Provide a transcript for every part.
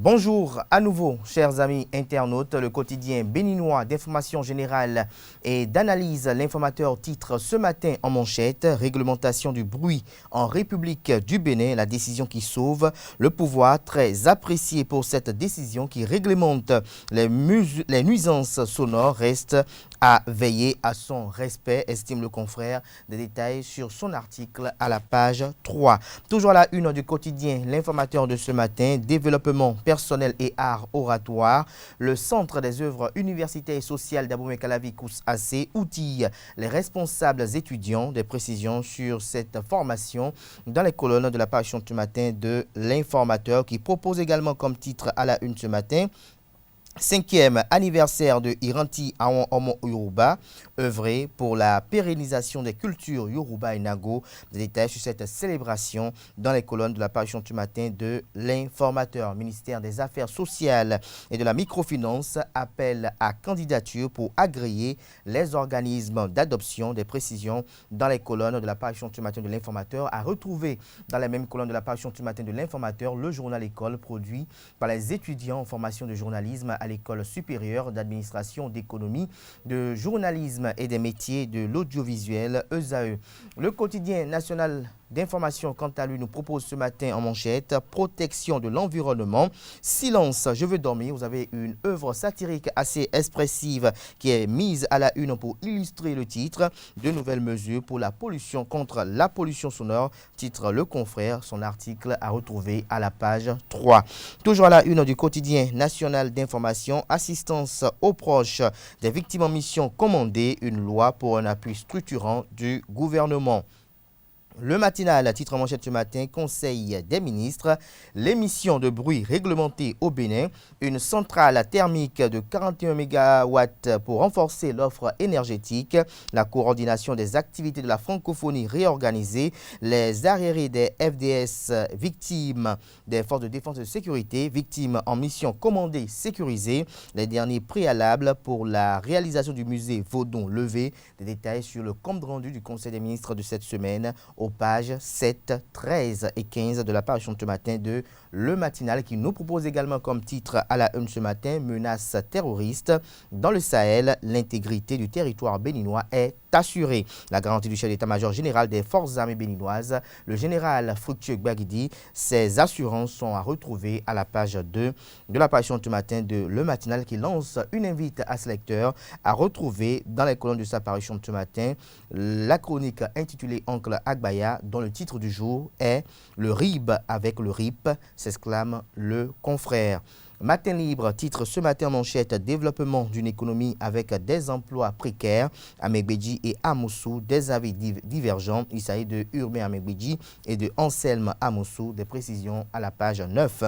Bonjour à nouveau, chers amis internautes. Le quotidien béninois d'information générale et d'analyse, l'informateur titre ce matin en manchette: réglementation du bruit en République du Bénin, la décision qui sauve le pouvoir. Très apprécié pour cette décision qui réglemente les nuisances sonores, reste à veiller à son respect, estime le confrère. Des détails sur son article à la page 3. Toujours à la une du quotidien, l'informateur de ce matin: développement personnel et art oratoire. Le Centre des œuvres universitaires et sociales d'Abomey-Calavi Kous-Assé outille les responsables étudiants. Des précisions sur cette formation dans les colonnes de la page ce matin de l'informateur, qui propose également comme titre à la une ce matin: 5e anniversaire de Iranti Awon Omo Yoruba, œuvrer pour la pérennisation des cultures Yoruba et Nago. Des détails sur cette célébration dans les colonnes de la parution du matin de l'informateur. Ministère des Affaires sociales et de la microfinance appelle à candidature pour agréer les organismes d'adoption. Des précisions dans les colonnes de la parution du matin de l'informateur, à retrouver dans les mêmes colonnes de la parution du matin de l'informateur le journal École produit par les étudiants en formation de journalisme à l'École supérieure d'administration, d'économie, de journalisme et des métiers de l'audiovisuel, ESAE. Le quotidien national d'information, quant à lui, nous propose ce matin en manchette: protection de l'environnement, silence, je veux dormir. Vous avez une œuvre satirique assez expressive qui est mise à la une pour illustrer le titre: de nouvelles mesures pour la pollution, contre la pollution sonore, titre le confrère. Son article à retrouver à la page 3. Toujours à la une du quotidien national d'information, assistance aux proches des victimes en mission commandée, une loi pour un appui structurant du gouvernement. Le matinal, titre en manchette ce matin: Conseil des ministres, l'émission de bruit réglementée au Bénin, une centrale thermique de 41 MW pour renforcer l'offre énergétique, la coordination des activités de la francophonie réorganisée, les arriérés des FDS victimes des forces de défense et de sécurité, victimes en mission commandée sécurisée, les derniers préalables pour la réalisation du musée Vaudon levé. Des détails sur le compte rendu du Conseil des ministres de cette semaine aux pages 7, 13 et 15 de la page ce matin de Le Matinal, qui nous propose également comme titre à la une ce matin: menace terroriste dans le Sahel, l'intégrité du territoire béninois est assurée. La garantie du chef d'état-major général des forces armées béninoises, le général Fructueux Gbagidi, ces assurances sont à retrouver à la page 2 de la page ce matin de Le Matinal, qui lance une invite à ses lecteurs à retrouver dans les colonnes de sa parution ce matin la chronique intitulée Oncle Agbaya, dont le titre du jour est Le RIB avec le RIP, s'exclame le confrère. Matin libre titre ce matin en manchette: développement d'une économie avec des emplois précaires. Amegbedji et Amoussou, des avis divergents. Il s'agit de Urbain Amegbedji et de Anselme Amoussou. Des précisions à la page 9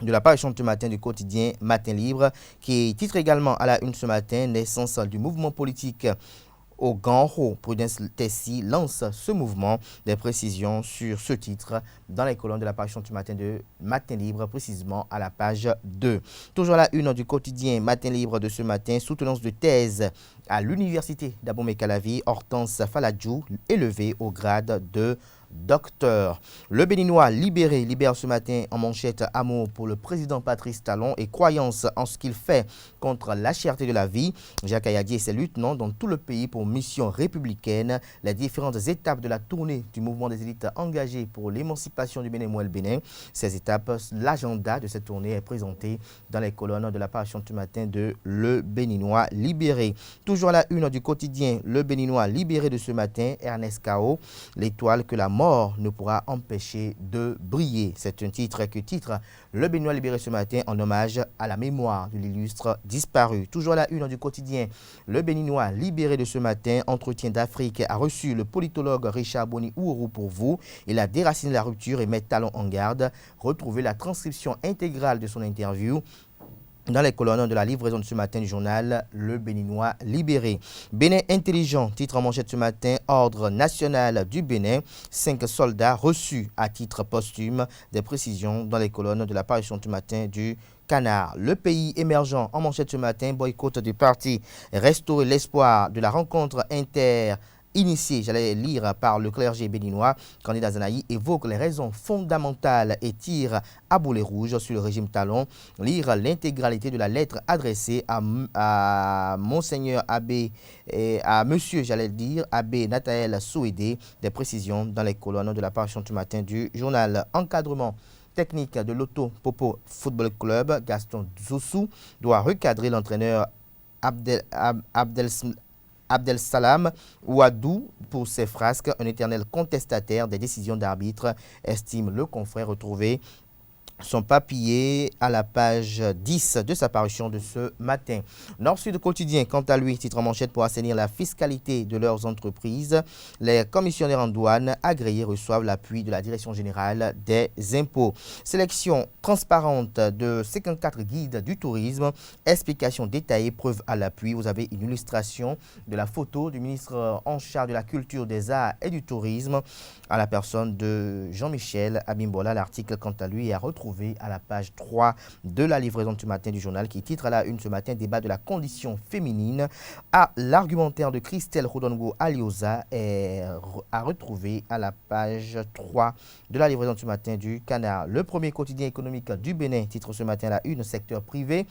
de la page ce matin du quotidien Matin libre, qui titre également à la une ce matin: naissance du mouvement politique au Ganho. Prudence Tessi lance ce mouvement. Des précisions sur ce titre dans les colonnes de la page du matin de Matin Libre, précisément à la page 2. Toujours à la une du quotidien Matin Libre de ce matin: soutenance de thèse à l'université d'Abomey-Calavi, Hortense Faladjou élevée au grade de docteur. Le Béninois libère ce matin en manchette: amour pour le président Patrice Talon et croyance en ce qu'il fait contre la cherté de la vie. Jacques Ayadi et ses lieutenants dans tout le pays pour mission républicaine. Les différentes étapes de la tournée du mouvement des élites engagées pour l'émancipation du Bénin le Bénin. Ces étapes, l'agenda de cette tournée est présenté dans les colonnes de la page du matin de Le Béninois libéré. Toujours à la une du quotidien Le Béninois libéré de ce matin: Ernest Kao, l'étoile que la mort ne pourra empêcher de briller. C'est un titre que titre Le Béninois libéré ce matin en hommage à la mémoire de l'illustre disparu. Toujours à la une du quotidien Le Béninois libéré de ce matin: entretien d'Afrique a reçu le politologue Richard Boni Ouourou pour vous. Il a déraciné la rupture et met Talon en garde. Retrouvez la transcription intégrale de son interview dans les colonnes de la livraison de ce matin du journal Le Béninois libéré. Bénin intelligent, titre en manchette ce matin: ordre national du Bénin, 5 soldats reçus à titre posthume. Des précisions dans les colonnes de la parution du matin du Canard. Le pays émergent en manchette ce matin: boycott du parti, restaurer l'espoir de la rencontre initié, j'allais lire, par le clergé béninois. Candidat Zanaï évoque les raisons fondamentales et tire à boulet rouge sur le régime Talon. Lire l'intégralité de la lettre adressée à Monseigneur Abbé et à Monsieur, j'allais dire, Abbé Nathaël Souédé. Des précisions dans les colonnes de la parution du matin du journal. Encadrement technique de l'Auto Popo Football Club, Gaston Zoussou doit recadrer l'entraîneur Abdel Salam Ouadou pour ses frasques, un éternel contestataire des décisions d'arbitre, estime le confrère. Retrouvé son papier à la page 10 de sa parution de ce matin. Nord-Sud Quotidien, quant à lui, titre en manchette: pour assainir la fiscalité de leurs entreprises, les commissionnaires en douane agréés reçoivent l'appui de la Direction générale des impôts. Sélection transparente de 54 guides du tourisme, explications détaillées, preuves à l'appui. Vous avez une illustration de la photo du ministre en charge de la culture, des arts et du tourisme à la personne de Jean-Michel Abimbola. L'article, quant à lui, est à retrouver à la page 3 de la livraison du matin du journal, qui titre à la une ce matin: débat de la condition féminine. L'argumentaire de Christelle Rodongo Aliosa est à retrouver à la page 3 de la livraison du matin du Canard. Le premier quotidien économique du Bénin titre ce matin à la une: secteur privé,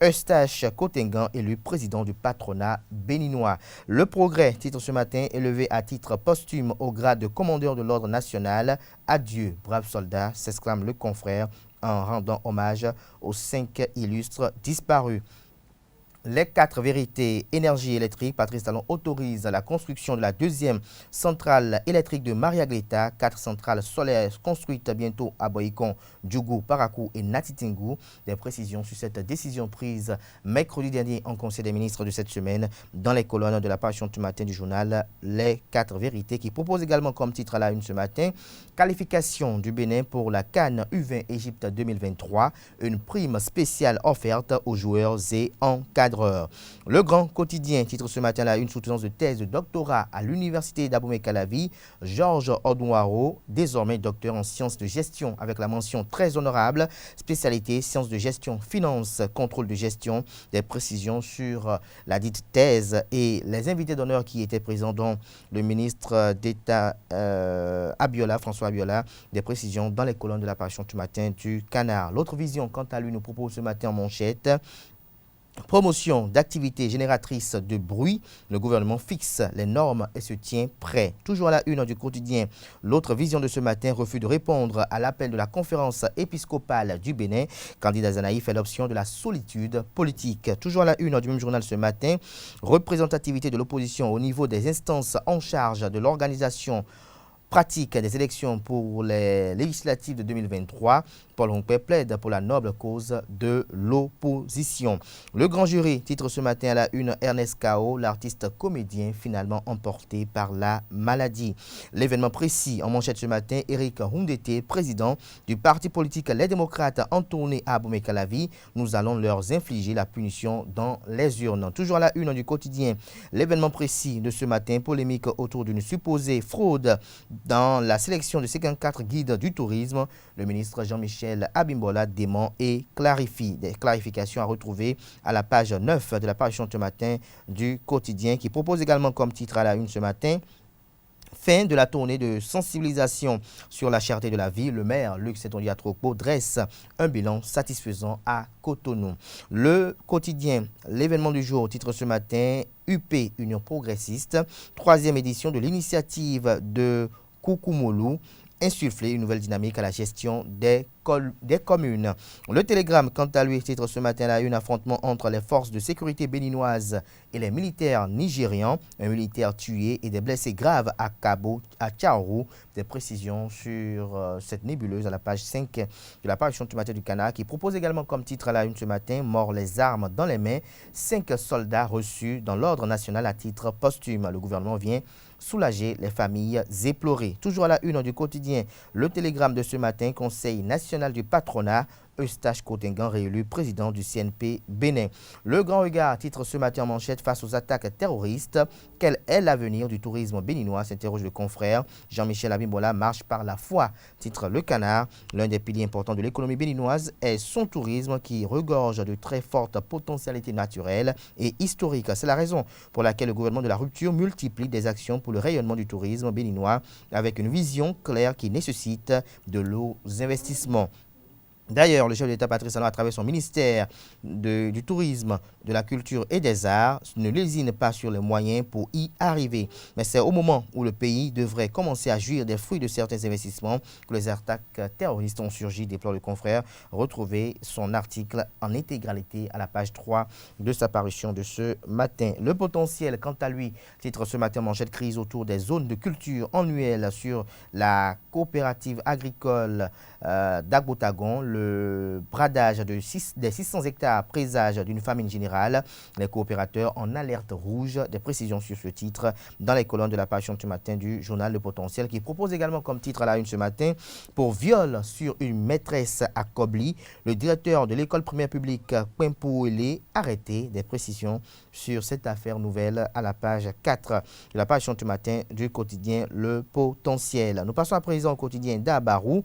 Eustache Kotengan élu président du patronat béninois. Le Progrès titre ce matin: élevé à titre posthume au grade de commandeur de l'ordre national. Adieu, braves soldats, s'exclame le confrère en rendant hommage aux 5 illustres disparus. Les 4 vérités énergie électrique. Patrice Talon autorise la construction de la 2e centrale électrique de Mariagleta. 4 centrales solaires construites bientôt à Boycon, Djougou, Parakou et Natitingou. Des précisions sur cette décision prise mercredi dernier en Conseil des ministres de cette semaine dans les colonnes de la parution du matin du journal Les 4 vérités, qui propose également comme titre à la une ce matin: qualification du Bénin pour la CAN U20 Égypte 2023. Une prime spéciale offerte aux joueurs et encadreurs. Le Grand Quotidien titre ce matin la une: soutenance de thèse de doctorat à l'université d'Abomey-Calavi. Georges Odouaro, désormais docteur en sciences de gestion avec la mention très honorable, spécialité sciences de gestion, finance, contrôle de gestion. Des précisions sur la dite thèse et les invités d'honneur qui étaient présents, dont le ministre d'État Abiola, François Abiola. Des précisions dans les colonnes de la parution du matin du Canard. L'autre vision, quant à lui, nous propose ce matin en manchette: promotion d'activités génératrices de bruit. Le gouvernement fixe les normes et se tient prêt. Toujours à la une du quotidien, l'autre vision de ce matin: refus de répondre à l'appel de la conférence épiscopale du Bénin. Candidat Zanaï fait l'option de la solitude politique. Toujours à la une du même journal ce matin, représentativité de l'opposition au niveau des instances en charge de l'organisation pratique des élections pour les législatives de 2023. Paul Hongpé plaide pour la noble cause de l'opposition. Le grand jury titre ce matin à la une: Ernest Kao, l'artiste comédien finalement emporté par la maladie. L'événement précis en manchette ce matin: Éric Houndété, président du parti politique Les Démocrates, en tournée à Abomey-Calavi. Nous allons leur infliger la punition dans les urnes. Toujours à la une du quotidien, l'événement précis de ce matin: polémique autour d'une supposée fraude dans la sélection de 54 guides du tourisme. Le ministre Jean-Michel Abimbola dément et clarifie. Des clarifications à retrouver à la page 9 de la parution ce matin du quotidien, qui propose également comme titre à la une ce matin: fin de la tournée de sensibilisation sur la cherté de la vie. Le maire Luc Setondiatropo dresse un bilan satisfaisant à Cotonou. Le quotidien, l'événement du jour, titre ce matin: UP, Union progressiste, 3e édition de l'initiative de Koukoumolou, insuffler une nouvelle dynamique à la gestion des communes. Le Télégramme, quant à lui, titre ce matin à une: affrontement entre les forces de sécurité béninoises et les militaires nigérians. Un militaire tué et des blessés graves à Cabo, à Tchaourou. Des précisions sur cette nébuleuse à la page 5 de la parution du matin du Canard, qui propose également comme titre à la une ce matin: mort les armes dans les mains, 5 soldats reçus dans l'ordre national à titre posthume. Le gouvernement vient soulager les familles éplorées. Toujours à la une du quotidien, le Télégramme de ce matin: Conseil national du patronat, Eustache Kotengan, réélu président du CNP Bénin. Le Grand Regard titre ce matin en manchette face aux attaques terroristes. Quel est l'avenir du tourisme béninois, s'interroge le confrère. Jean-Michel Abimbola marche par la foi, titre Le Canard. L'un des piliers importants de l'économie béninoise est son tourisme qui regorge de très fortes potentialités naturelles et historiques. C'est la raison pour laquelle le gouvernement de la rupture multiplie des actions pour le rayonnement du tourisme béninois avec une vision claire qui nécessite de lourds investissements. D'ailleurs, le chef de l'État Patrice Talon, à travers son ministère du Tourisme, de la Culture et des Arts, ne lésine pas sur les moyens pour y arriver. Mais c'est au moment où le pays devrait commencer à jouir des fruits de certains investissements que les attaques terroristes ont surgi, déplore le confrère. Retrouvez son article en intégralité à la page 3 de sa parution de ce matin. Le potentiel, quant à lui, titre ce matin manchette crise autour des zones de culture annuelles sur la coopérative agricole d'Agbotagon. Le bradage des 600 hectares présage d'une famine générale. Les coopérateurs en alerte rouge. Des précisions sur ce titre dans les colonnes de la page ce matin du journal Le Potentiel, qui propose également comme titre à la une ce matin: pour viol sur une maîtresse à Kobli, le directeur de l'école primaire publique Pempouélé arrêté. Des précisions sur cette affaire nouvelle à la page 4 de la page ce matin du quotidien Le Potentiel. Nous passons à présent au quotidien d'Abarou,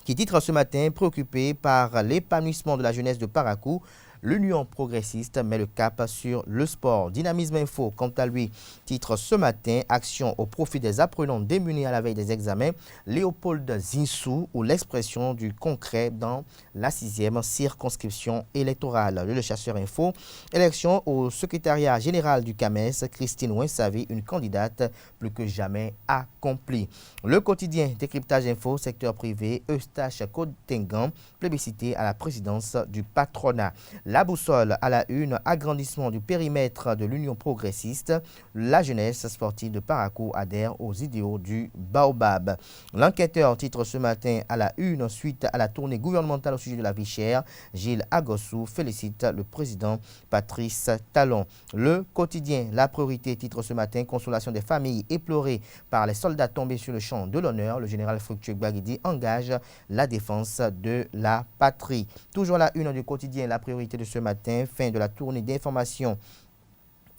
qui titre ce matin: préoccupé par l'épanouissement de la jeunesse de Parakou, l'Union progressiste met le cap sur le sport. Dynamisme Info, quant à lui, titre ce matin: action au profit des apprenants démunis à la veille des examens. Léopold Zinsou, ou l'expression du concret dans la 6e circonscription électorale. Le Chasseur Info, élection au secrétariat général du CAMES, Christine Ouinsavi, une candidate plus que jamais accomplie. Le quotidien Décryptage Info, secteur privé, Eustache Kotengan, plébiscité à la présidence du patronat. La boussole à la une, agrandissement du périmètre de l'Union progressiste. La jeunesse sportive de Parakou adhère aux idéaux du Baobab. L'enquêteur titre ce matin à la une, suite à la tournée gouvernementale au sujet de la vie chère, Gilles Agossou félicite le président Patrice Talon. Le quotidien La Priorité titre ce matin: consolation des familles éplorées par les soldats tombés sur le champ de l'honneur. Le général Fructueux Gbagidi engage la défense de la patrie. Toujours la une du quotidien La Priorité de ce matin, fin de la tournée d'information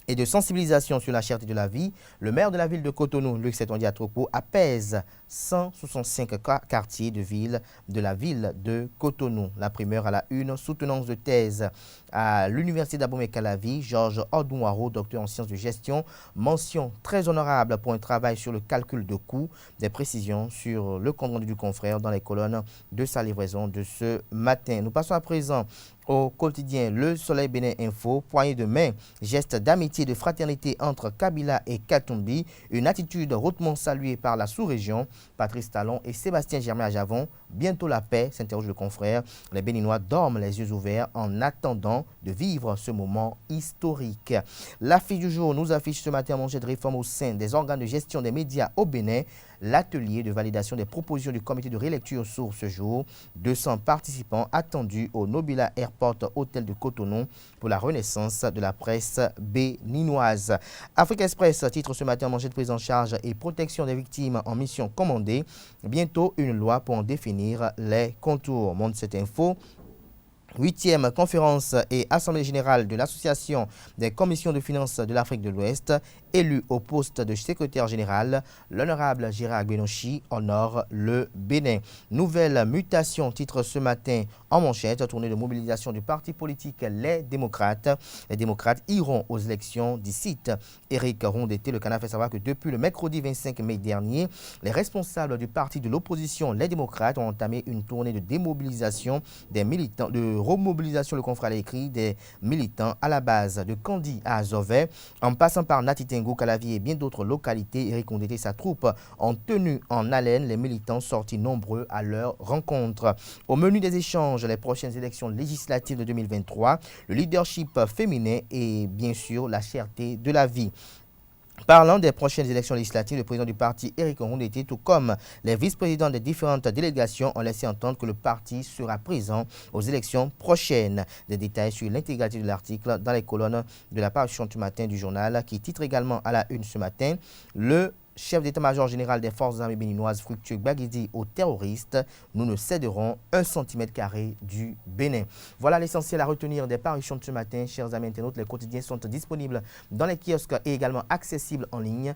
et de sensibilisation sur la cherté de la vie. Le maire de la ville de Cotonou, Luc Setondia Diatropo, apaise 165 quartiers de la ville de Cotonou. La primeur à la une, soutenance de thèse à l'université d'Abomey-Calavi, Georges Odouaro, docteur en sciences de gestion, mention très honorable pour un travail sur le calcul de coûts. Des précisions sur le compte rendu du confrère dans les colonnes de sa livraison de ce matin. Nous passons à présent au quotidien Le Soleil Bénin Info, poignée de main, geste d'amitié et de fraternité entre Kabila et Katumbi, une attitude hautement saluée par la sous-région. Patrice Talon et Sébastien Germain à Javon, bientôt la paix, s'interroge le confrère. Les Béninois dorment les yeux ouverts en attendant de vivre ce moment historique. L'affiche du jour nous affiche ce matin un manchette de réforme au sein des organes de gestion des médias au Bénin. L'atelier de validation des propositions du comité de rélecture s'ouvre ce jour. 200 participants attendus au Nobila Airport Hôtel de Cotonou pour la renaissance de la presse béninoise. Afrique Express titre ce matin manchette prise en charge et protection des victimes en mission commandée. Bientôt une loi pour en définir les contours. Montre cette info. 8e conférence et assemblée générale de l'Association des commissions de finances de l'Afrique de l'Ouest, élu au poste de secrétaire général, l'honorable Gérard Gbenochi honore le Bénin. Nouvelle mutation, titre ce matin en manchette, tournée de mobilisation du parti politique Les Démocrates. Les démocrates iront aux élections d'ici. Éric Rondeté, le Canard, fait savoir que depuis le mercredi 25 mai dernier, les responsables du parti de l'opposition Les Démocrates ont entamé une tournée de démobilisation des militants, de remobilisation, le confrère a écrit, des militants à la base de Kandi à Azové, en passant par Natitengo, Calavi et bien d'autres localités. Éric Rondeté et sa troupe ont tenu en haleine les militants sortis nombreux à leur rencontre. Au menu des échanges, les prochaines élections législatives de 2023, le leadership féminin et bien sûr la cherté de la vie. Parlant des prochaines élections législatives, le président du parti, Éric Rondeté, tout comme les vice-présidents des différentes délégations, ont laissé entendre que le parti sera présent aux élections prochaines. Des détails sur l'intégralité de l'article dans les colonnes de la parution du matin du journal, qui titre également à la une ce matin: le chef d'état-major général des forces armées béninoises Fructueux Gbaguedi aux terroristes. Nous ne céderons 1 cm² du Bénin. Voilà l'essentiel à retenir des parutions de ce matin. Chers amis internautes, les quotidiens sont disponibles dans les kiosques et également accessibles en ligne.